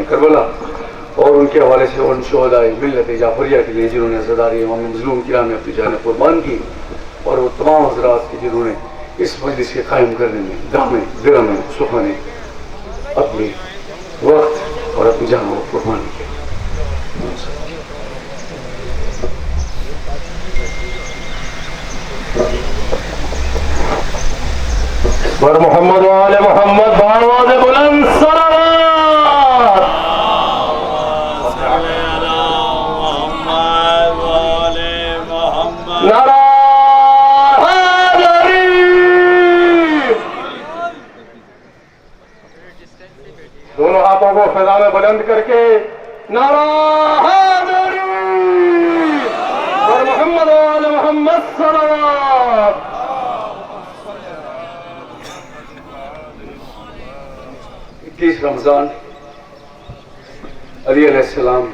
کربلا اور ان کے حوالے سے ان شہدائے ملت جعفریہ کے لیے جنہوں نے عزاداری امام مظلوم کرام میں اپنی جانیں قربان کی، اور وہ تمام حضرات کے جنہوں نے اس مجلس کے قائم کرنے میں دامیں درمیں سخنے اپنی وقت اور اپنی جانوں کو قربان کیا۔ پر محمد و آل محمد بآواز بلند صلوات۔ نعرہ حیدری، دونوں ہاتھوں کو فضا میں بلند کر کے نعرہ حیدری پر محمد و آل محمد صلوات۔ 21 رمضان علی علیہ السلام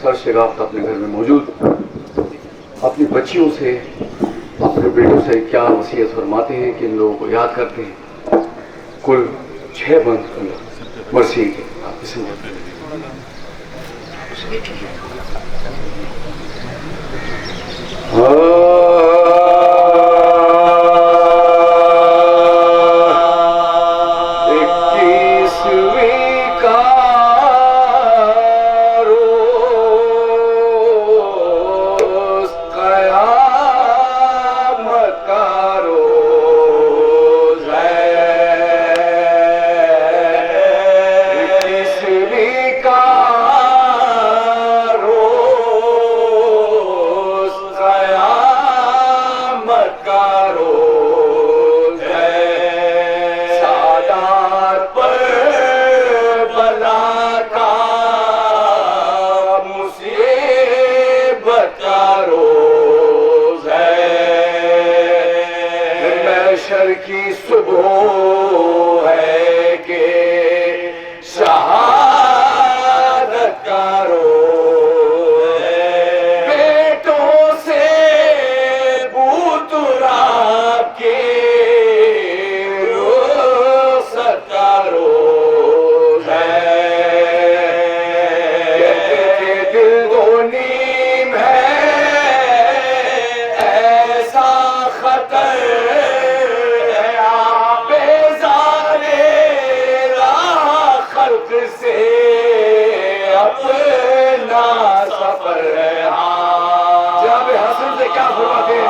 سر شگافت اپنے گھر میں موجود، اپنی بچیوں سے اپنے بیٹوں سے کیا وصیت فرماتے ہیں کہ ان لوگوں کو یاد کرتے ہیں۔ کل 6 بند مرثیے کے آپ اسم محشر کی صبح ہے کہ شہادت کا روز ہے، بیٹوں سے بوتراب کے رخصت کا روز ہے، کہتے تھے دل دو نیم ہے ایسا خطر ہے، آپ بیزارے راہ خلق سے اپنا سفر ہے۔ جناب حسن سے کیا فرماتے ہیں؟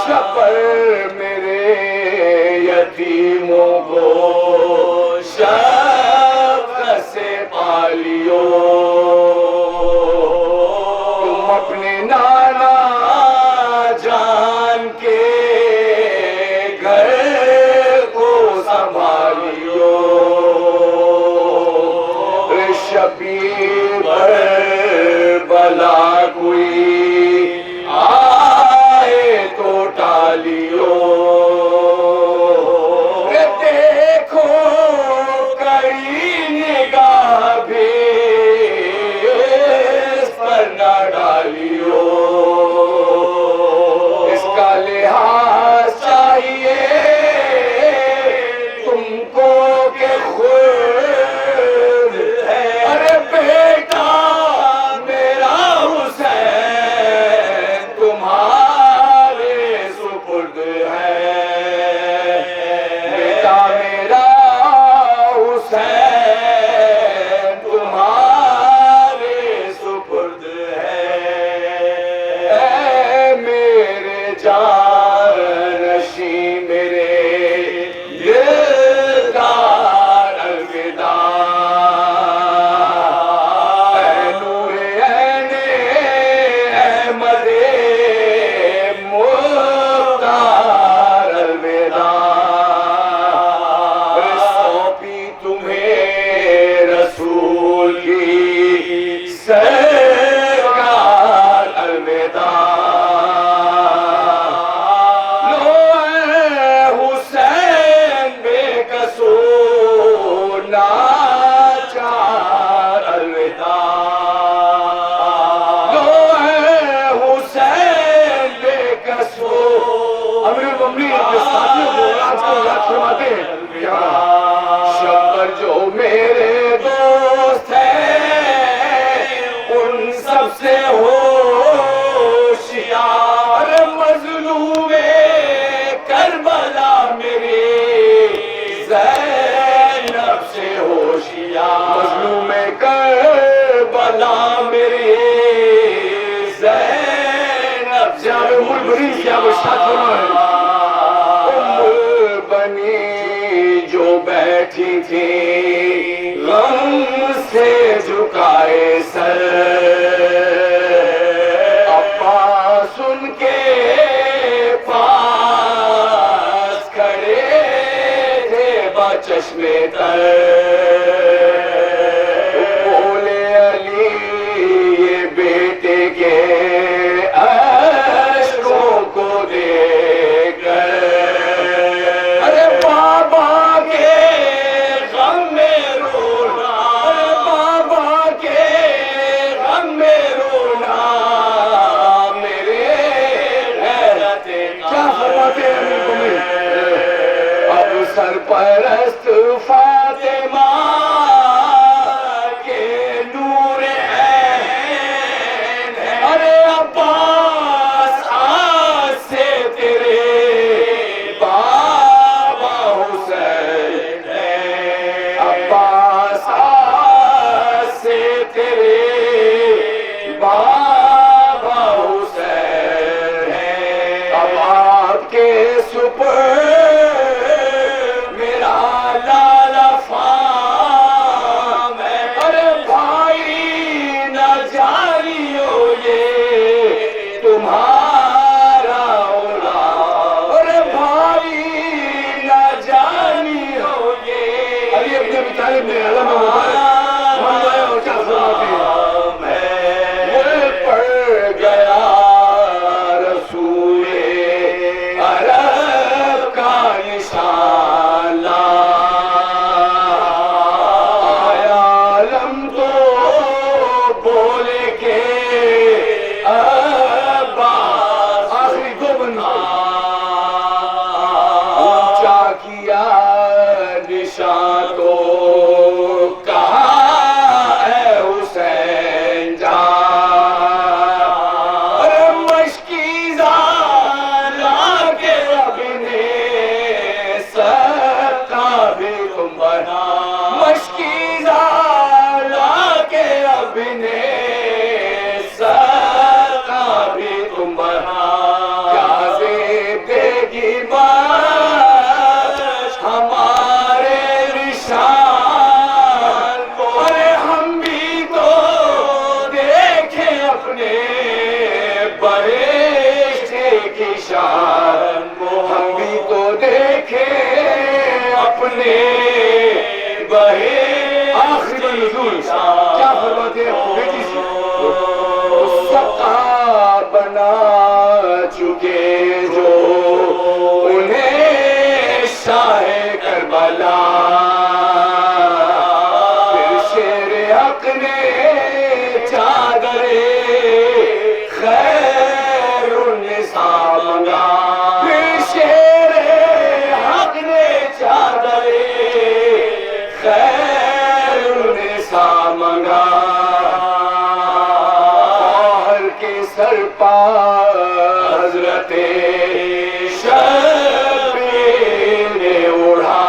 شب پر میرے یتیموں کو شفقت سے پالیو، تم اپنے نانا جان کے گھر کو سنبھالیو، شبیر پر بلا کوئی آئے تو ٹالیو، دیکھو کئی نگاہ بھی اس پر نہ ڈالیو، اس کا لحاظ چاہیے تم کو کہ خود ہے، ارے بیٹا میرا حسین تمہارے سپرد ہے، بیٹا میرا حسین تمہارے سپرد ہے، اے میرے جانشی میرے دلدار الوداع، اے نور عین احمد مختار الوداع، سونپی تمہیں رسول کی سرکار الوداع، لو اے حسین بے قصور ناچار الوداع، لو اے حسین بے قصور۔ امیر المومنین اپنے ساتھیوں کو آج کو یاد فرماتے ہیں، شب پر جو میرے دوست ہیں ان سب سے ہوشیار، مظلوم کربلا میری زینب سے ہوشیار، مظلوم کربلا میری زینب سے ملبری کیا وہ شاد فرمائے، ام بنی جو بیٹھی تھی غم سے جھکائے سر، عباس ان کے پاس کھڑے تھے بچشمے تر، بولے علی یہ بیٹے کے اشکوں کو دیکھ کر، ارے بابا کے غم میں رونا، ارے بابا کے غم میں رونا، میرے غیرت کیا فرماتے ہیں؟ اب سرپرست فاطمہ بہشت کی شان ہم بھی تو دیکھیں اپنے آخر نزول کیا فرماتے ہیں بیٹی سے سقا بنا چکے جو انہیں شاہ کربلا پھر شیر حق نے چادر خیر النساء منگا پھر شیر حق نے چادر خیر النساء منگا باہر کے سر پا حضرت شبیر نے اڑا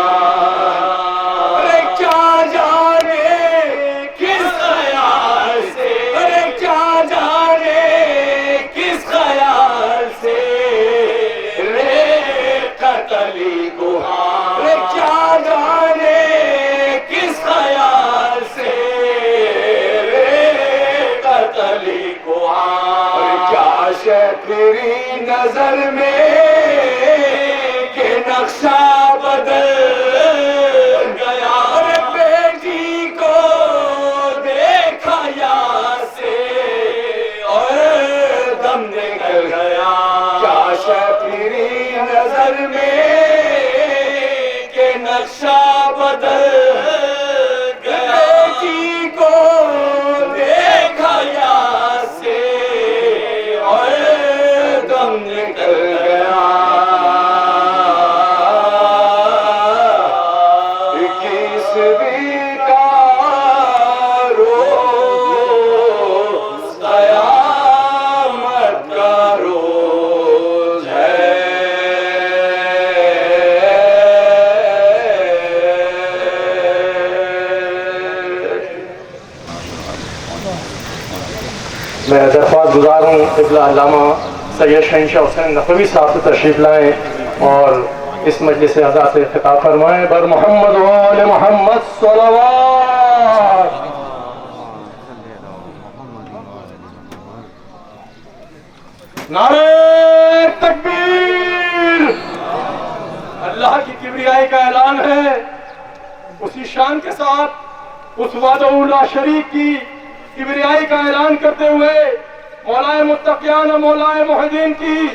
ارے کیا جانے کس خیال سے ارے کیا جانے کس خیال سے رے قتلی کو ارے کیا جانے کس خیال سے رے قتلی کو کیا شے تیری نظر میں کہ نقشہ بدل گیا ارے بیٹی کو دیکھا یا سے اور دم نکل گیا کیا شے تیری نظر میں کہ نقشہ بدل گیا بیٹی کو دیکھا یا سے اور دم نکل گیا اکیسویں کا روز قیامت کا روز ہے میں درخواست گزار ہوں قبلہ علامہ سید شہنشاہ حسین نقوی صاحب سے تشریف لائیں اور اس مجلس اعزا سے خطاب فرمائیں بر محمد و آل محمد صلوات نعرہ تکبیر اللہ کی کبریائی کا اعلان ہے اسی شان کے ساتھ اس وحدہ لا شریک کی کبریائی کا اعلان کرتے ہوئے مولائے متقیان و مولائے محدین کی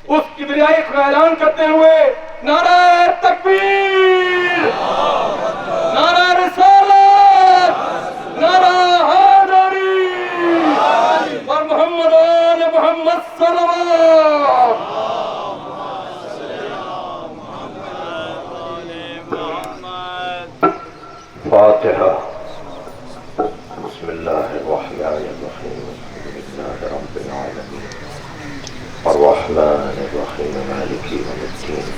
اس کبریائی کا اعلان کرتے ہوئے نعرہ تکبیر نعرہ رسالت نعرہ حیدری اور محمد آل محمد صلوات فاتحہ بسم اللہ الرحمن الرحیم الحمد للہ رب العالمین الرحمن الرحیم مالک یوم الدین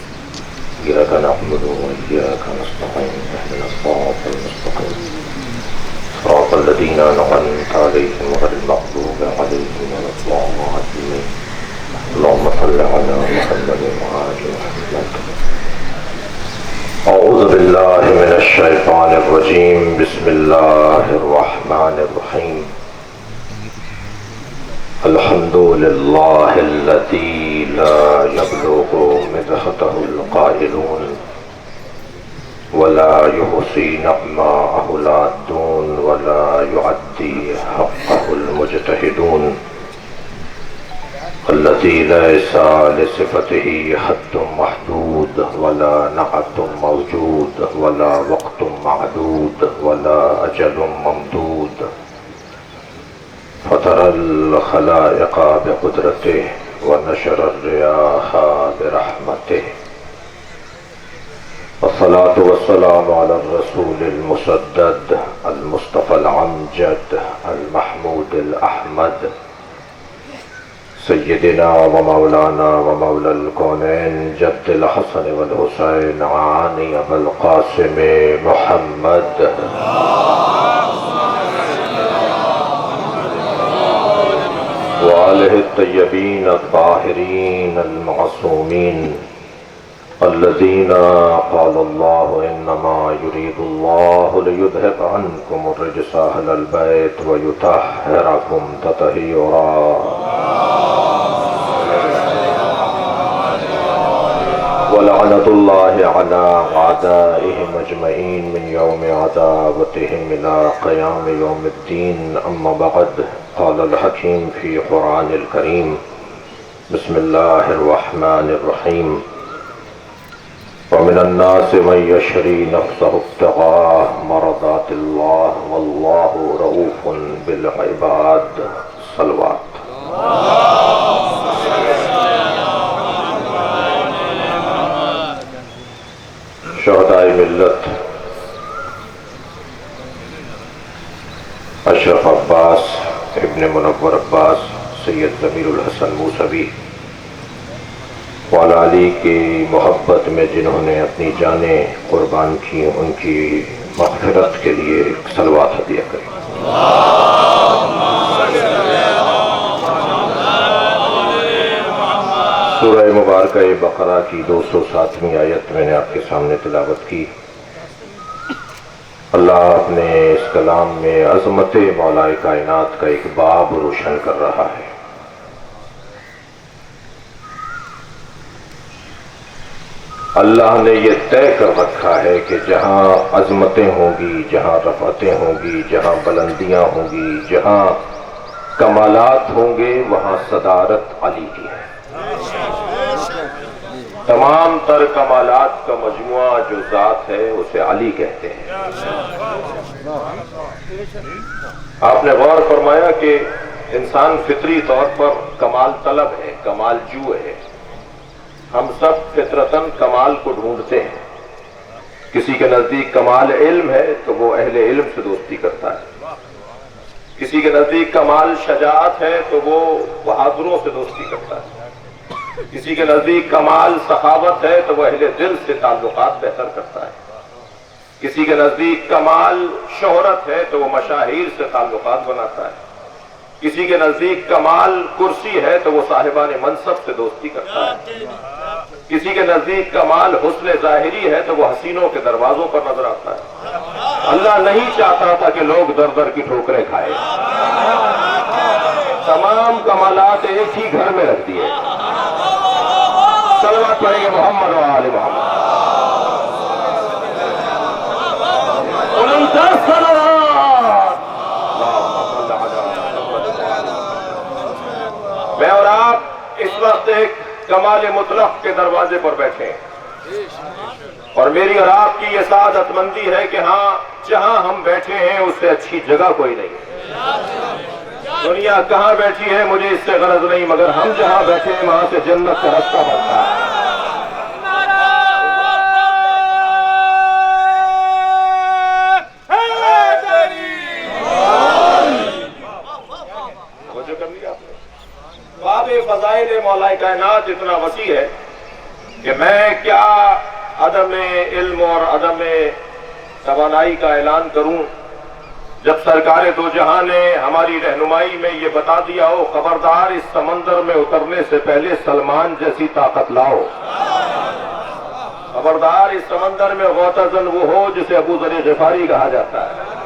ایاک نعبد و ایاک نستعین اهدنا الصراط المستقیم صراط الذین انعمت علیہم غیر المغضوب علیہم ولا الضالین اللهم صل علی محمد وآل محمد اعوذ باللہ من الشیطان الرجیم بسم اللہ الرحمن الرحیم الحمد للہ الذی لا یبلغ مدحته القائلون ولا يحصي نعماءه العادون ولا يعدي حقه المجتهدون الذي ليس لصفته حد محدود ولا نعت موجود ولا وقت معدود ولا أجل ممدود فطر الخلائق بقدرته ونشر الرياح برحمته والصلاة والسلام على الرسول المسدد المصطفى العمجد المحمود الأحمد سيدنا ومولانا ومولى الكونين جد الحسن والحسين عاني أبا القاسم محمد وآله الطيبين الطاهرين المعصومين الذين قال الله إنما يريد الله ليذهب عنكم الرجس أهل البيت ويطهركم تطهيرا ولعنة الله على أعدائهم أجمعين من يوم عداوتهم إلى قيام يوم الدين. أما بعد، قال الحكيم في قرآن الكريم: بسم الله الرحمن الرحيم. ومن الناس من يشري نفسه ابتغاء مرضات الله والله رؤوف بالعباد. صلوات. شہدائے ملت اشرف عباس ابن منور عباس سید ضمیر الحسن موسوی والا علی کی محبت میں جنہوں نے اپنی جانیں قربان کی، ان کی مغفرت کے لیے صلوات ہدیہ کریں۔ سورہ مبارکہ بقرہ کی 207ویں آیت میں نے آپ کے سامنے تلاوت کی۔ اللہ اپنے اس کلام میں عظمت مولا کائنات کا ایک باب روشن کر رہا ہے۔ اللہ نے یہ طے کر رکھا ہے کہ جہاں عظمتیں ہوں گی، جہاں رفعتیں ہوں گی، جہاں بلندیاں ہوں گی، جہاں کمالات ہوں گے، وہاں صدارت علی کی ہے۔ تمام تر کمالات کا مجموعہ جو ذات ہے اسے علی کہتے ہیں۔ آپ نے غور فرمایا کہ انسان فطری طور پر کمال طلب ہے، کمال جو ہے۔ ہم سب فطرتاً کمال کو ڈھونڈتے ہیں۔ کسی کے نزدیک کمال علم ہے تو وہ اہل علم سے دوستی کرتا ہے، کسی کے نزدیک کمال شجاعت ہے تو وہ بہادروں سے دوستی کرتا ہے، کسی کے نزدیک کمال سخاوت ہے تو وہ اہل دل سے تعلقات بہتر کرتا ہے، کسی کے نزدیک کمال شہرت ہے تو وہ مشاہیر سے تعلقات بناتا ہے، کسی کے نزدیک کمال کرسی ہے تو وہ صاحبان منصب سے دوستی کرتا ہے، کسی کے نزدیک کمال حسن ظاہری ہے تو وہ حسینوں کے دروازوں پر نظر آتا ہے۔ اللہ نہیں چاہتا تھا کہ لوگ در در کی ٹھوکریں کھائے، تمام کمالات ایک ہی گھر میں رکھ دیے۔ صلوات پڑھیں گے محمد و آل محمد۔ میں اور آپ اس وقت ایک کمال مطلق کے دروازے پر بیٹھے ہیں، اور میری اور آپ کی یہ سعادت مندی ہے کہ ہاں جہاں ہم بیٹھے ہیں اس سے اچھی جگہ کوئی نہیں۔ دنیا کہاں بیٹھی ہے مجھے اس سے غرض نہیں، مگر ہم جہاں بیٹھے ہیں وہاں سے جنت کا راستہ بنتا ہے۔ باب فضائل مولا کائنات اتنا وسیع ہے کہ میں کیا عدم علم اور عدم توانائی کا اعلان کروں، جب سرکار دو جہاں نے ہماری رہنمائی میں یہ بتا دیا ہو، خبردار اس سمندر میں اترنے سے پہلے سلمان جیسی طاقت لاؤ، خبردار اس سمندر میں غوطہ وہ ہو جسے ابو ذر غفاری کہا جاتا ہے۔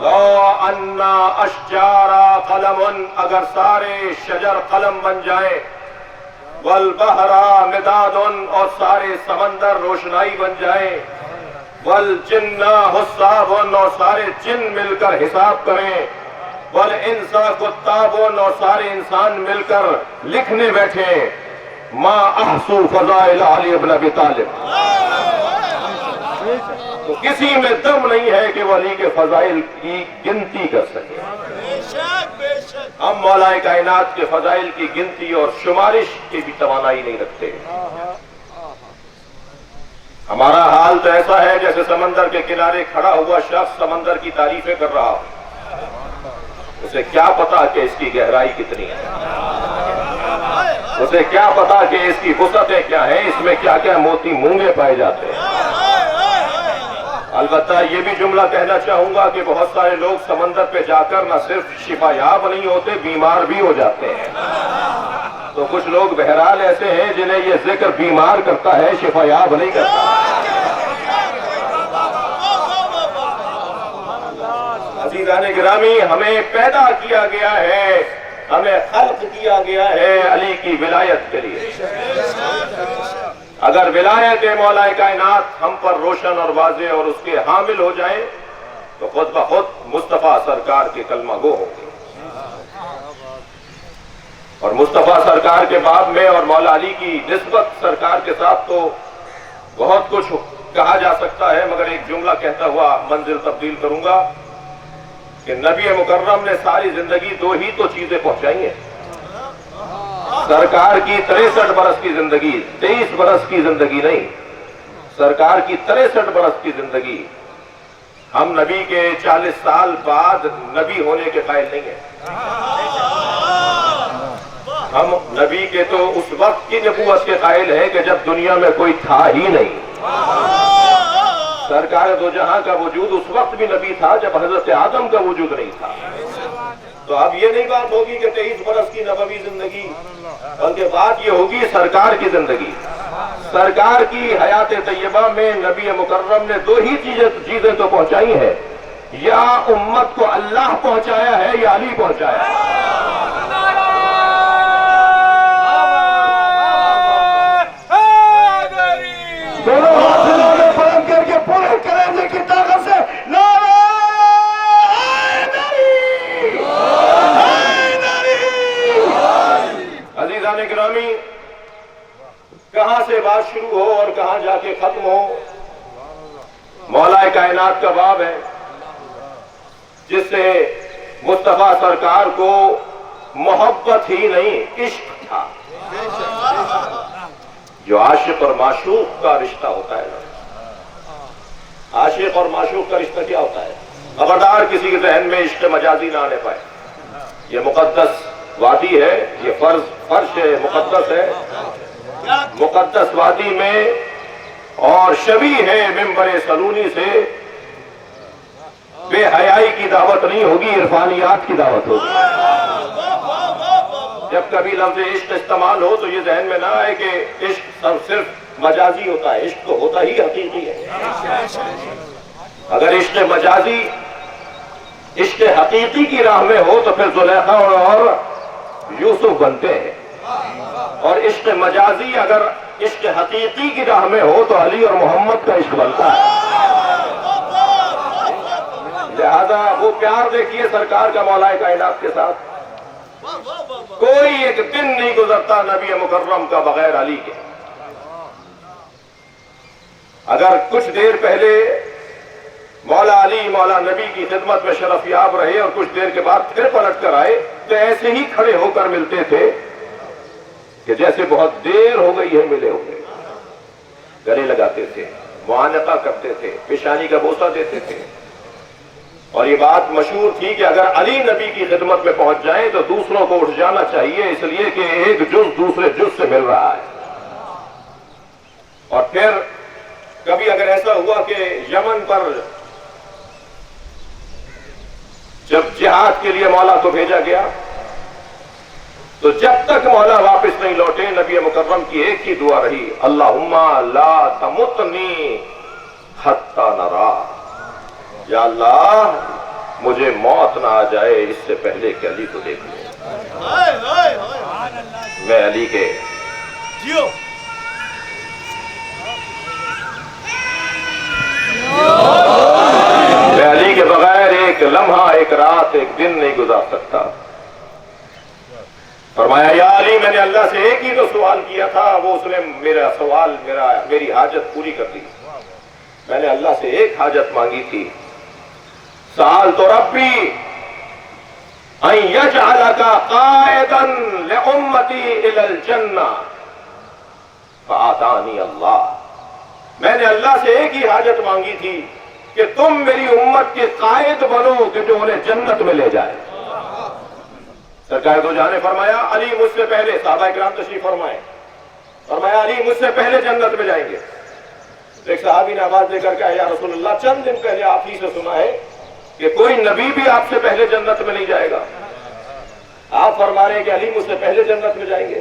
لو انا اشجارا قلم، اگر سارے شجر قلم بن جائیں، والبحر مداد، اور سارے سمندر روشنائی بن جائیں، والجن حساب، اور سارے جن مل کر حساب کریں، والانس کتاب، اور سارے انسان مل کر لکھنے بیٹھیں، ما احصو فضائل علی ابن ابی طالب، تو کسی میں دم نہیں ہے کہ وہ علی کے فضائل کی گنتی کر سکے۔ ہم مولا کائنات کے فضائل کی گنتی اور شمارش کی بھی توانائی نہیں رکھتے۔ ہمارا حال تو ایسا ہے جیسے سمندر کے کنارے کھڑا ہوا شخص سمندر کی تعریفیں کر رہا ہو، اسے کیا پتا کہ اس کی گہرائی کتنی ہے، اسے کیا پتا کہ اس کی وسعتیں کیا ہیں، اس میں کیا کیا موتی مونگے پائے جاتے ہیں۔ البتہ یہ بھی جملہ کہنا چاہوں گا کہ بہت سارے لوگ سمندر پہ جا کر نہ صرف شفا یاب نہیں ہوتے، بیمار بھی ہو جاتے ہیں۔ تو کچھ لوگ بہرحال ایسے ہیں جنہیں یہ ذکر بیمار کرتا ہے، شفا یاب نہیں کرتا۔ عزیزان گرامی، ہمیں پیدا کیا گیا ہے، ہمیں خلق کیا گیا ہے علی کی ولایت کے لیے۔ اگر ولایت مولا کائنات ہم پر روشن اور واضح اور اس کے حامل ہو جائیں تو خود بخود مصطفیٰ سرکار کے کلمہ گو ہوں گے، اور مصطفیٰ سرکار کے باب میں اور مولا علی کی نسبت سرکار کے ساتھ تو بہت کچھ کہا جا سکتا ہے، مگر ایک جملہ کہتا ہوا منزل تبدیل کروں گا کہ نبی مکرم نے ساری زندگی دو ہی تو چیزیں پہنچائی ہیں۔ سرکار کی 63 برس کی زندگی، 23 برس کی زندگی نہیں، سرکار کی 63 برس کی زندگی۔ ہم نبی کے 40 سال بعد نبی ہونے کے قائل نہیں ہیں۔ ہم نبی کے تو اس وقت کی نبوت کے قائل ہیں کہ جب دنیا میں کوئی تھا ہی نہیں۔ سرکار دو جہاں کا وجود اس وقت بھی نبی تھا جب حضرت آدم کا وجود نہیں تھا۔ تو اب یہ نہیں بات ہوگی کہ 23 برس کی نبوی زندگی، بلکہ بات یہ ہوگی سرکار کی زندگی۔ سرکار کی حیات طیبہ میں نبی مکرم نے دو ہی چیزیں تو پہنچائی ہیں، یا امت کو اللہ پہنچایا ہے یا علی پہنچایا ہے۔ دونوں ہاتھ نعرے بلند کر کے پورے کلیجے کی طاقت سے نعرہ عزیزان گرامی، کہاں سے بات شروع ہو اور کہاں جا کے ختم ہو، مولا کائنات کا باب ہے جس سے مصطفیٰ سرکار کو محبت ہی نہیں عشق تھا۔ جو عاشق اور معشوق کا رشتہ ہوتا ہے نا، عاشق اور معشوق کا رشتہ کیا ہوتا ہے؟ خبردار کسی کے ذہن میں عشق مجازی نہ آنے پائے۔ یہ مقدس وادی ہے، یہ فرش ہے، مقدس ہے، مقدس وادی میں، اور شبیہ ہے ممبر سلونی سے بے حیائی کی دعوت نہیں ہوگی، عرفانیات کی دعوت ہوگی۔ جب کبھی لفظ عشق استعمال ہو تو یہ ذہن میں نہ آئے کہ عشق صرف مجازی ہوتا ہے، عشق تو ہوتا ہی حقیقی ہے۔ اگر عشق مجازی عشق حقیقی کی راہ میں ہو تو پھر زلیخا اور یوسف بنتے ہیں، اور عشق مجازی اگر عشق حقیقی کی راہ میں ہو تو علی اور محمد کا عشق بنتا ہے۔ لہذا وہ پیار دیکھیے سرکار کا مولا کائنات کے ساتھ، کوئی ایک دن نہیں گزرتا نبی مکرم کا بغیر علی کے۔ اگر کچھ دیر پہلے مولا علی مولا نبی کی خدمت میں شرف یاب رہے اور کچھ دیر کے بعد پھر پلٹ کر آئے تو ایسے ہی کھڑے ہو کر ملتے تھے کہ جیسے بہت دیر ہو گئی ہے ملے ہوئے، گلے لگاتے تھے، معانقہ کرتے تھے، پیشانی کا بوسہ دیتے تھے، اور یہ بات مشہور تھی کہ اگر علی نبی کی خدمت میں پہنچ جائیں تو دوسروں کو اٹھ جانا چاہیے، اس لیے کہ ایک جز دوسرے جز سے مل رہا ہے۔ اور پھر کبھی اگر ایسا ہوا کہ یمن پر جب جہاد کے لیے مولا کو بھیجا گیا تو جب تک مولا واپس نہیں لوٹے نبی مکرم کی ایک ہی دعا رہی، اللہم لا تمتنی حتی نرا، یا اللہ مجھے موت نہ آ جائے اس سے پہلے کہ علی کو دیکھ لوں۔ میں علی کے میں علی کے بغیر ایک لمحہ، ایک رات، ایک دن نہیں گزار سکتا۔ فرمایا یا علی میں نے اللہ سے ایک ہی تو سوال کیا تھا، وہ اس نے میرا سوال میری حاجت پوری کر دی۔ میں نے اللہ سے ایک حاجت مانگی تھی، سال تو ربی ان یجعلک قائدا لامتی الی الجنہ فآتانی اللہ۔ میں نے اللہ سے ایک ہی حاجت مانگی تھی کہ تم میری امت کے قائد بنو کہ جو انہیں جنت میں لے جائے۔ سرکار دو جہاں نے فرمایا علی مجھ سے پہلے، صحابہ کرام تشریف فرمائے، فرمایا علی مجھ سے پہلے جنت میں جائیں گے۔ ایک صحابی نے آواز دے کر کہا یا رسول اللہ چند دن پہلے آپ ہی سے سنا ہے کہ کوئی نبی بھی آپ سے پہلے جنت میں نہیں جائے گا، آپ فرما رہے ہیں کہ علی مجھ سے پہلے جنت میں جائیں گے۔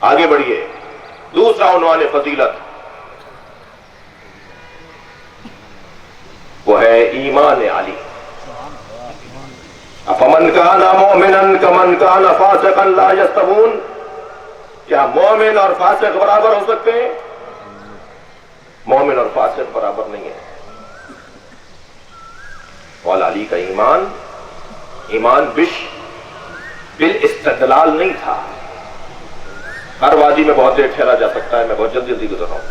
آگے بڑھیے. دوسرا عنوان فضیلت وہ ہے ایمان علی. افمن کان مؤمنا کمن کان فاسقا لا یستوون. کیا مومن اور فاسق برابر ہو سکتے ہیں؟ مومن اور فاسق برابر نہیں ہے. مولا علی کا ایمان بالاستدلال نہیں تھا. ہر وادی میں بہت دیر ٹھہرا جا سکتا ہے، میں بہت جلدی گزر رہا ہوں.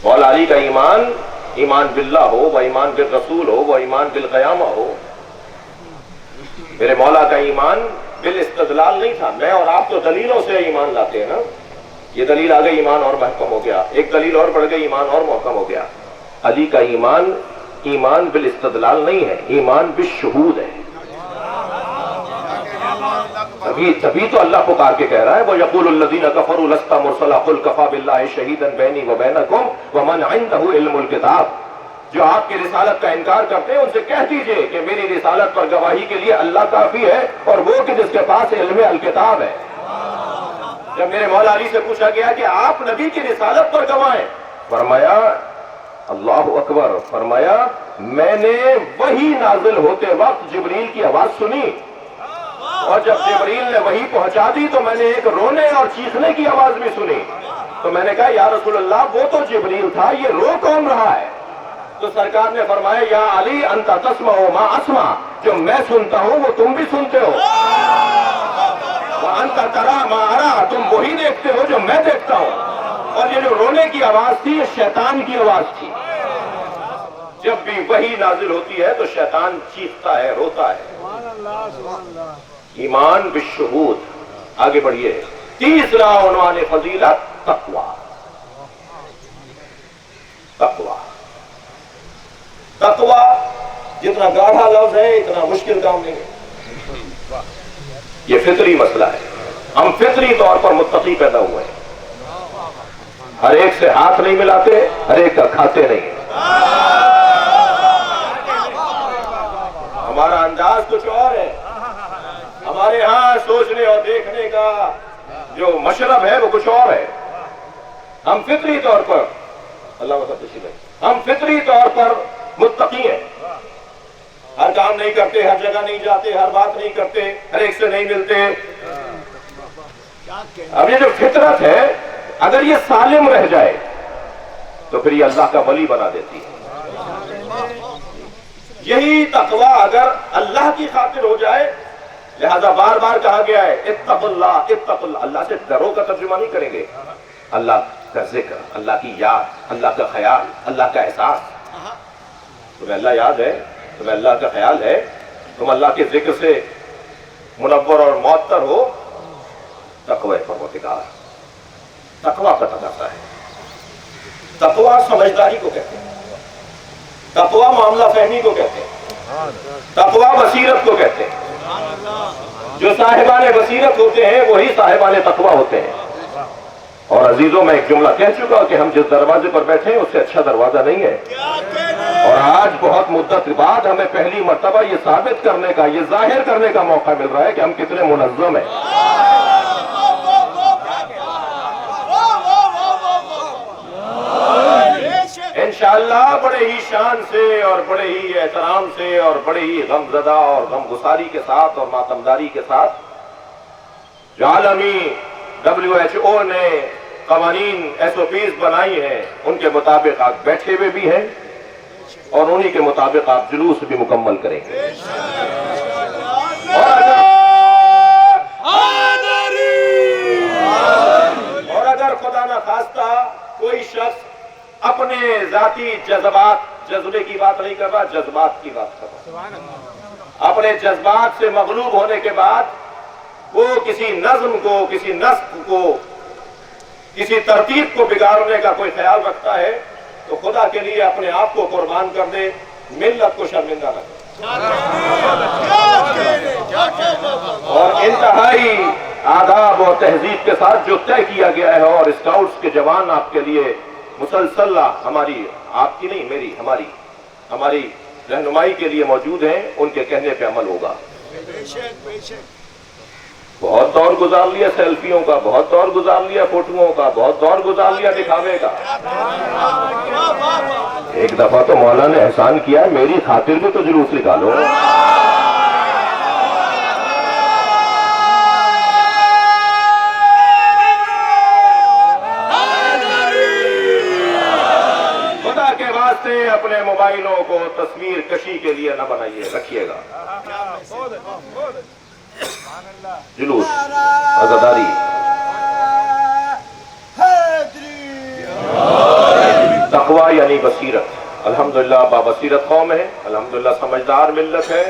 مولا علی کا ایمان باللہ ہو، وہ ایمان بالرسول ہو، وہ ایمان بالقیامہ ہو. میرے مولا کا ایمان بالاستدلال نہیں تھا. میں اور آپ تو دلیلوں سے ایمان لاتے ہیں نا. یہ دلیل آ گئی، ایمان اور محکم ہو گیا. ایک دلیل اور بڑھ گئی، ایمان اور محکم ہو گیا. علی کا ایمان بالاستدلال نہیں ہے، ایمان بالشہود ہے. تبھی تو اللہ پکار کے کہہ رہا ہے وَيَقُولُ الَّذِينَ كَفَرُوا لَسْتَ مُرْسَلًا قُلْ كَفَىٰ بِاللَّهِ شَهِيدًا بَيْنِي وَبَيْنَكُمْ وَمَنْ عِندَهُ عِلْمُ الْكِتَابِ. جو آپ کی رسالت کا انکار کرتے ہیں ان سے کہہ دیجئے کہ میری رسالت پر گواہی کے لیے اللہ کافی ہے اور وہ کہ جس کے پاس علم الکتاب ہے. جب میرے مولا علی سے پوچھا گیا کہ آپ نبی کی رسالت پر گواہیں، فرمایا اللہ اکبر، فرمایا میں نے وہی نازل ہوتے وقت جبریل کی آواز سنی، اور جب جبریل نے وہی پہنچا دی تو میں نے ایک رونے اور چیخنے کی آواز بھی سنی. تو میں نے کہا یا رسول اللہ وہ تو جبریل تھا، یہ رو کون رہا ہے؟ تو سرکار نے فرمایا یا علی انت تسمع ما اسمع، جو میں سنتا ہوں وہ تم بھی سنتے ہو. وانت ترى ما ارى، تم وہی دیکھتے ہو جو میں دیکھتا ہوں. اور یہ جو رونے کی آواز تھی یہ شیطان کی آواز تھی. جب بھی وہی نازل ہوتی ہے تو شیطان چیختا ہے، روتا ہے. ایمان بالشہود. آگے بڑھیے. تیسرا عنوان فضیلت تقوی. تقوی جتنا گاڑھا لفظ ہے اتنا مشکل کام نہیں ہے. یہ فطری مسئلہ ہے. ہم فطری طور پر متقی پیدا ہوئے ہیں. ہر ایک سے ہاتھ نہیں ملاتے، ہر ایک کا کھاتے نہیں. ہمارا انداز کچھ اور ہے. ہمارے ہاں سوچنے اور دیکھنے کا جو مشرب ہے وہ کچھ اور ہے. ہم فطری طور پر ہم فطری طور پر متقی ہیں. ہر کام نہیں کرتے، ہر جگہ نہیں جاتے، ہر بات نہیں کرتے، ہر ایک سے نہیں ملتے. اب یہ جو فطرت ہے اگر یہ سالم رہ جائے تو پھر یہ اللہ کا ولی بنا دیتی ہے. یہی تقوی اگر اللہ کی خاطر ہو جائے، لہذا بار بار کہا گیا ہے اتق اللہ اتق اللہ. اللہ سے ڈرو کا ترجمہ نہیں کریں گے. اللہ کا ذکر، اللہ کی یاد، اللہ کا خیال، اللہ کا احساس. تمہیں اللہ یاد ہے، تمہیں اللہ کا خیال ہے، تم اللہ کے ذکر سے منور اور معطر ہو. تقوی پروردگار، تقوی کا تقاضا ہے. تقوی سمجھداری کو کہتے ہیں، تقوی معاملہ فہمی کو کہتے ہیں، تقوی بصیرت کو کہتے ہیں. جو صاحبان بصیرت ہوتے ہیں وہی صاحبان تقوی ہوتے ہیں. اور عزیزوں میں ایک جملہ کہہ چکا کہ ہم جس دروازے پر بیٹھے ہیں اس سے اچھا دروازہ نہیں ہے. اور آج بہت مدت بعد ہمیں پہلی مرتبہ یہ ثابت کرنے کا، یہ ظاہر کرنے کا موقع مل رہا ہے کہ ہم کتنے منظم ہیں. انشاءاللہ بڑے ہی شان سے اور بڑے ہی احترام سے اور بڑے ہی غمزدہ اور غمگساری کے ساتھ اور ماتمداری کے ساتھ جو عالمی WHO نے قوانین SOPs بنائی ہیں ان کے مطابق آپ بیٹھے ہوئے بھی ہیں اور انہی کے مطابق آپ جلوس بھی مکمل کریں گے. اور اگر خدا نہ خواستہ کوئی شخص اپنے ذاتی جذبے کی بات نہیں کر رہا، جذبات کی بات کر رہا، اپنے جذبات سے مغلوب ہونے کے بعد وہ کسی نظم کو، کسی نسق کو، کسی ترتیب کو بگاڑنے کا کوئی خیال رکھتا ہے تو خدا کے لیے اپنے آپ کو قربان کر دے، ملت کو شرمندہ نہ کرے. اور انتہائی آداب اور تہذیب کے ساتھ جو طے کیا گیا ہے اور اسکاؤٹس کے جوان آپ کے لیے مسلسل ہماری، آپ کی نہیں میری، ہماری رہنمائی کے لیے موجود ہیں، ان کے کہنے پہ عمل ہوگا. بہت دور گزار لیا سیلفیوں کا، بہت دور گزار لیا فوٹوؤں کا، بہت دور گزار لیا دکھاوے کا۔ ایک دفعہ تو مولا نے احسان کیا، میری خاطر بھی تو جلوس نکالو۔ خدا کے واسطے اپنے موبائلوں کو تصویر کشی کے لیے نہ بنائیے، رکھیے گا۔ جلوس، عزاداری، تقوی یعنی بصیرت۔ الحمدللہ بابصیرت قوم ہے، الحمدللہ سمجھدار ملت ہے،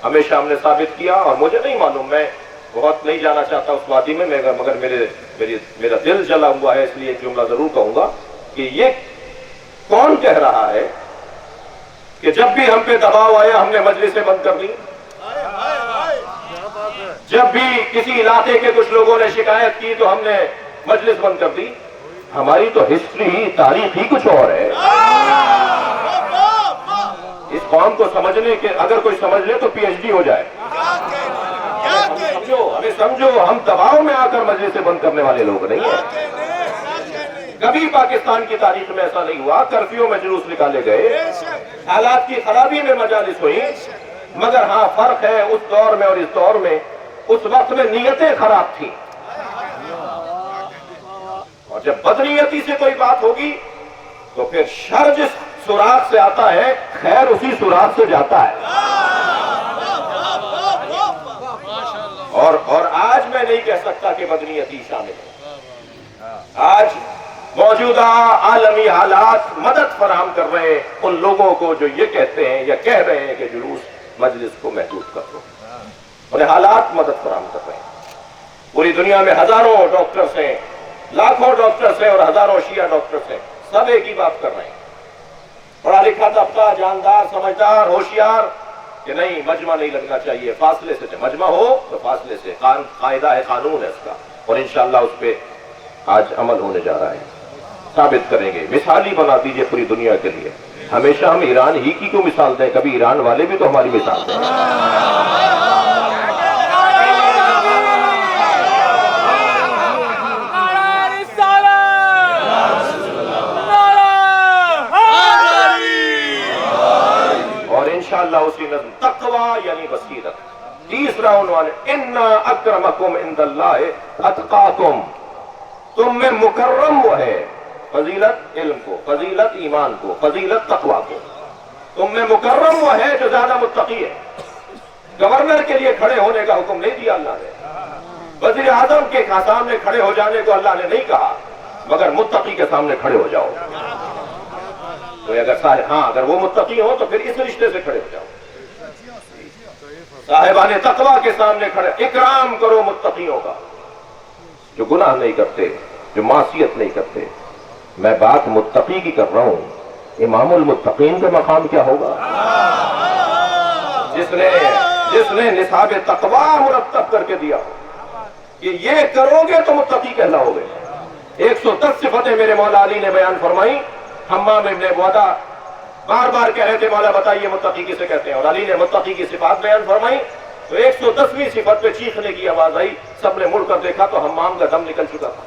ہمیشہ ہم نے ثابت کیا۔ اور مجھے نہیں معلوم، میں بہت نہیں جانا چاہتا اس وادی میں، مگر میرا دل جلا ہوا ہے، اس لیے ایک جملہ ضرور کہوں گا کہ یہ کون کہہ رہا ہے کہ جب بھی ہم پہ دباؤ آیا ہم نے مجلسیں بند کر دی؟ جب بھی کسی علاقے کے کچھ لوگوں نے شکایت کی تو ہم نے مجلس بند کر دی؟ ہماری تو ہسٹری، تاریخ ہی کچھ اور ہے۔ اس قوم کو سمجھنے کے اگر کوئی سمجھ لے تو پی ایچ ڈی ہو جائے۔ ہمیں سمجھو، ہم دباؤ میں آ کر مجلسیں بند کرنے والے لوگ نہیں ہیں۔ کبھی پاکستان کی تاریخ میں ایسا نہیں ہوا، کرفیو میں جلوس نکالے گئے، حالات کی خرابی میں مجالس ہوئی، مگر ہاں فرق ہے اس دور میں اور اس دور میں۔ اس وقت میں نیتیں خراب تھیں، اور جب بدنیتی سے کوئی بات ہوگی تو پھر شر جس سوراخ سے آتا ہے خیر اسی سوراخ سے جاتا ہے۔ اور آج میں نہیں کہہ سکتا کہ بدنیتی شامل ہے۔ آج موجودہ عالمی حالات مدد فراہم کر رہے ہیں ان لوگوں کو جو یہ کہتے ہیں یا کہہ رہے ہیں کہ جلوس مجلس کو محدود کر دو۔ انہیں حالات مدد فراہم کر رہے ہیں۔ پوری دنیا میں ہزاروں ڈاکٹرز ہیں، لاکھوں ڈاکٹرز ہیں اور ہزاروں شیعہ ڈاکٹرز ہیں، سب ایک ہی بات کر رہے ہیں۔ پڑھا لکھا طبقہ، جاندار، سمجھدار، ہوشیار، کہ نہیں مجمع نہیں لگنا چاہیے، فاصلے سے مجمع ہو تو فاصلے سے، قاعدہ ہے، قانون ہے اس کا، اور انشاءاللہ اس پہ آج عمل ہونے جا رہا ہے۔ ثابت کریں گے، مثالی بنا دیجئے پوری دنیا کے لیے۔ ہمیشہ ہم ایران ہی کی کیوں مثال دیں، کبھی ایران والے بھی تو ہماری مثال دیں۔ اور انشاءاللہ اسی نظم تقوی یعنی بصیرت۔ تیسرا عنوان ہے اِنَّ أَكْرَمَكُمْ عِنْدَ اللَّهِ أَتْقَاكُمْ، تم میں مکرم وہ ہے، فضیلت علم کو، فضیلت ایمان کو، فضیلت تقوی کو۔ تم میں مکرم وہ ہے جو زیادہ متقی ہے۔ گورنر کے لیے کھڑے ہونے کا حکم نہیں دیا اللہ نے، وزیر اعظم کے سامنے کھڑے ہو جانے کو اللہ نے نہیں کہا، مگر متقی کے سامنے کھڑے ہو جاؤ۔ تو اگر وہ متقی ہو تو پھر اس رشتے سے کھڑے ہو جاؤ، صاحبان تقوی کے سامنے کھڑے، اکرام کرو متقیوں کا، جو گناہ نہیں کرتے، جو معصیت نہیں کرتے۔ میں بات متقی کی کر رہا ہوں، امام المتقین کا مقام کیا ہوگا؟ جس نے نصاب تقوی مرتب کر کے دیا کہ یہ کرو گے تو متقی کہلاؤ گے۔ 110 صفتیں میرے مولا علی نے بیان فرمائی۔ حمام ابن عبادہ بار بار کہہ رہے تھے مولا بتائیے متقی کسے کہتے ہیں، اور علی نے متقی کی صفات بیان فرمائی تو 110ویں صفت پہ چیخنے کی آواز آئی، سب نے مڑ کر دیکھا تو حمام کا دم نکل چکا تھا۔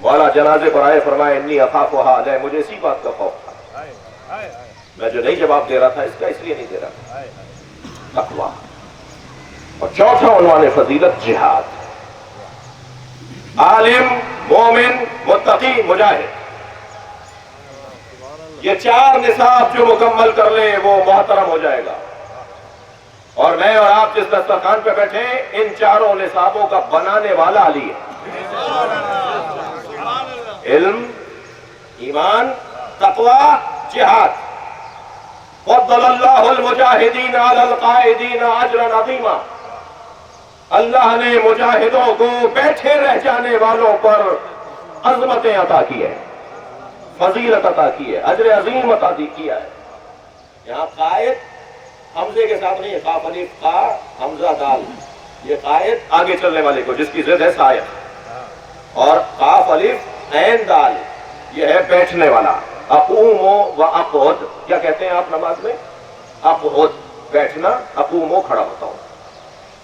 مولا جنازے پر آئے، فرمائے انی اخافھا علیہ، مجھے اسی بات کا خوف تھا، میں جو نہیں جواب دے رہا تھا اس کا اس لیے نہیں دے رہا تھا، تقویٰ۔ اور چوتھا عنوان فضیلت جہاد۔ عالم، مومن، متقی، مجاہد، یہ چار نصاب جو مکمل کر لے وہ محترم ہو جائے گا۔ اور میں اور آپ جس دسترخوان پہ بیٹھے ہیں ان چاروں نصابوں کا بنانے والا علی ہے۔ علم، ایمان، تقوی، جہاد۔ فضل اللہ المجاہدین علی القائدین اجرا عظیما، اللہ نے مجاہدوں کو بیٹھے رہ جانے والوں پر عظمتیں عطا کی ہے، فضیلت عطا کی ہے، اجر عظیم عطا کیا ہے۔ یہاں قائد حمزے کے ساتھ نہیں ہے، قاف الف قا حمزہ دال، یہ قائد آگے چلنے والے کو جس کی ضد ہے سائق، اور قاف الف عین دال یہ ہے بیٹھنے والا۔ اقوم و اقعد، کیا کہتے ہیں آپ نماز میں؟ اقعد بیٹھنا، اقوم کھڑا ہوتا ہوں۔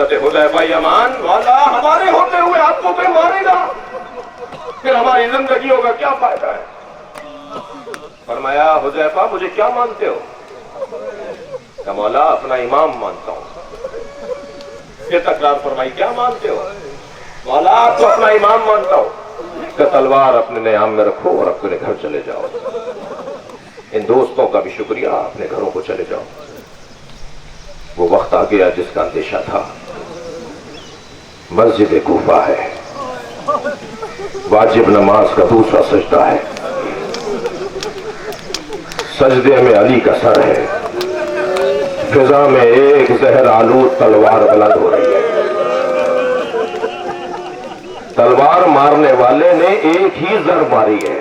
حضرت حذیفہ یمان، والا ہمارے ہوتے ہوئے آپ کو کوئی مارے گا، پھر ہماری زندگیوں کا کیا فائدہ ہے؟ فرمایا حذیفہ مجھے کیا مانتے ہو؟ کہ مولا اپنا امام مانتا ہوں۔ پھر تکرار فرمائی کیا مانتے ہو؟ مولا آپ کو اپنا امام مانتا ہوں۔ کہ تلوار اپنے نیام میں رکھو اور اپنے گھر چلے جاؤ، ان دوستوں کا بھی شکریہ، اپنے گھروں کو چلے جاؤ۔ وہ وقت آ گیا جس کا اندیشہ تھا۔ مسجد کوفہ ہے، واجب نماز کا دوسرا سجدہ ہے، سجدے میں علی کا سر ہے، فضا میں ایک زہر آلود تلوار بلند ہو رہی ہے۔ تلوار مارنے والے نے ایک ہی ضرب ماری ہے،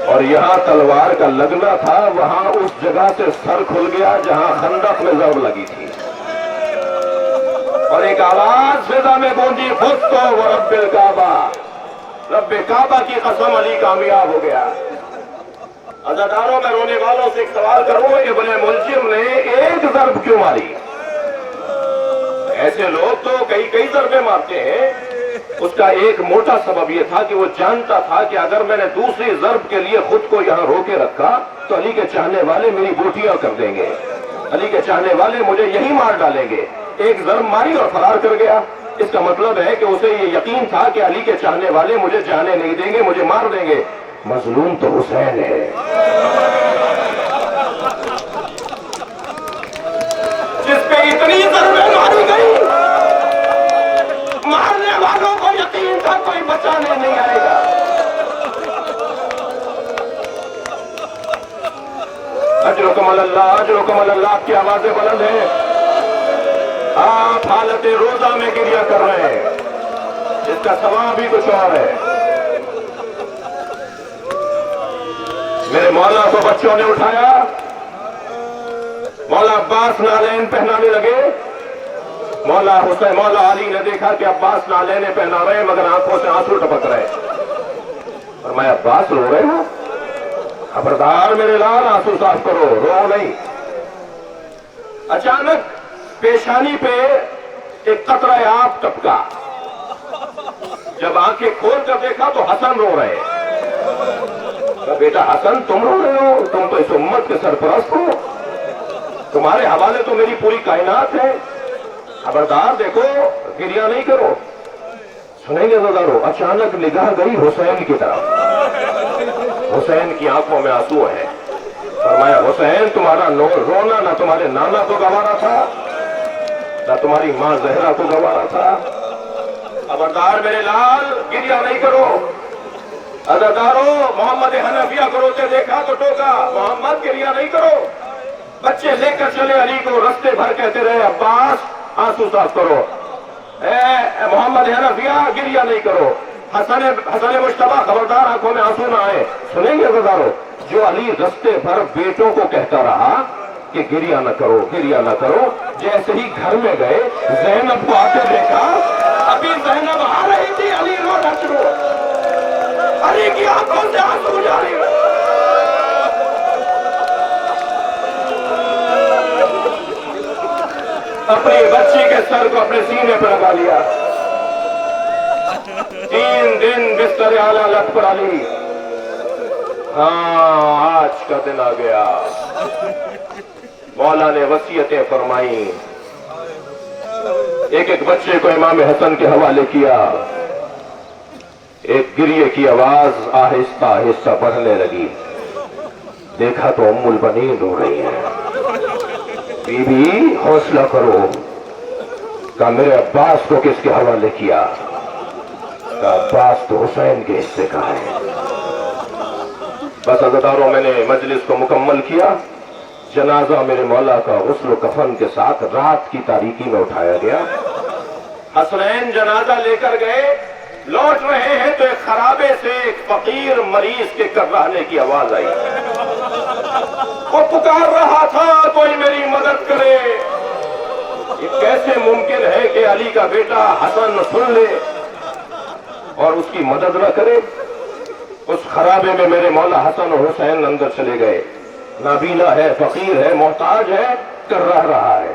اور یہاں تلوار کا لگنا تھا، وہاں اس جگہ سے سر کھل گیا جہاں خندق میں ضرب لگی تھی، اور ایک آواز فضا میں گونجی، فزت ورب الکعبہ، رب کعبہ کی قسم علی کامیاب ہو گیا۔ عزاداروں میں رونے والوں سے ایک سوال کروں، ابن ملجم نے ایک ضرب کیوں ماری؟ ایسے لوگ تو کئی ضربیں مارتے ہیں۔ اس کا ایک موٹا سبب یہ تھا کہ وہ جانتا تھا کہ اگر میں نے دوسری ضرب کے لیے خود کو یہاں روکے رکھا تو علی کے چاہنے والے میری بوٹیاں کر دیں گے، علی کے چاہنے والے مجھے یہی مار ڈالیں گے۔ ایک ضرب ماری اور فرار کر گیا۔ اس کا مطلب ہے کہ اسے یہ یقین تھا کہ علی کے چاہنے والے مجھے جانے نہیں دیں گے، مجھے مار دیں گے۔ مظلوم تو حسین ہے۔ جس پہ اتنی ضربیں ماری گئی، مارنے والوں کو یقین تھا کوئی بچانے نہیں آئے گا۔ اجرکم اللہ، اجرکم اللہ، آپ کی آوازیں بلند ہیں۔ آپ حالت روزہ میں گریہ کر رہے ہیں، اس کا ثواب بھی کچھ اور ہے۔ میرے مولا کو بچوں نے اٹھایا، مولا عباس نالین پہنانے لگے۔ مولا حسین، مولا علی نے دیکھا کہ عباس نالین پہنا رہے مگر آنکھوں سے آنسو ٹپک رہے، فرمایا عباس رو رہے ہو؟ خبردار میرے لال، آنسو صاف کرو، رو نہیں۔ اچانک پیشانی پہ ایک قطرہ آب ٹپکا، جب آنکھیں کھول کر دیکھا تو حسن رو رہے۔ بیٹا حسن تم رو رہے ہو؟ تم تو اس امت کے سرپرست ہو، تمہارے حوالے تو میری پوری کائنات ہے، خبردار دیکھو گریہ نہیں کرو۔ سنیں گے زدارو، اچانک نگاہ گئی حسین کی طرف، حسین کی آنکھوں میں آنسو ہے۔ فرمایا حسین تمہارا رونا نہ تمہارے نانا کو گوارا تھا، نہ تمہاری ماں زہرا کو گوارا تھا، خبردار میرے لال گریہ نہیں کرو۔ عزادارو، محمد حنفیہ کو روتے دیکھا تو ٹوکا، محمد گریہ نہیں کرو۔ بچے لے کر چلے علی کو، رستے بھر کہتے رہے عباس آنسو صاف کرو، اے محمد حنفیہ گریہ نہیں کرو۔ حسن مشتبہ خبردار آنکھوں میں آنسو نہ آئے۔ سنیں گے عزادارو، جو علی رستے بھر بیٹوں کو کہتا رہا کہ گریہ نہ کرو، گریہ نہ کرو، جیسے ہی گھر میں گئے زینب کو آتے دیکھا، ابھی زینب آ رہی تھی، علی رونا شروع، علی کی آنکھوں سے آنسو جاری۔ اپنی بچی کے سر کو اپنے سینے پر لگا لیا، 3 دن بستر اعلیٰ لٹ پر علی۔ ہاں آج کا دن آ گیا، مولا نے وصیتیں فرمائیں، ایک ایک بچے کو امام حسن کے حوالے کیا۔ ایک گریے کی آواز آہستہ آہستہ بڑھنے لگی، دیکھا تو ام البنین رو رہی ہے۔ بی بی حوصلہ کرو، کہا میرے عباس کو کس کے حوالے کیا؟ کہا عباس تو حسین کے حصے کا ہے۔ بس عزاداروں، میں نے مجلس کو مکمل کیا، جنازہ میرے مولا کا غسل و کفن کے ساتھ رات کی تاریکی میں اٹھایا گیا۔ حسنین جنازہ لے کر گئے، لوٹ رہے ہیں تو ایک خرابے سے ایک فقیر مریض کے کرہنے کی آواز آئی، وہ پکار رہا تھا کوئی میری مدد کرے۔ یہ کیسے ممکن ہے کہ علی کا بیٹا حسن سن لے اور اس کی مدد نہ کرے؟ اس خرابے میں میرے مولا حسن اور حسین اندر چلے گئے، نابینا ہے، فقیر ہے، محتاج ہے، کر رہا ہے۔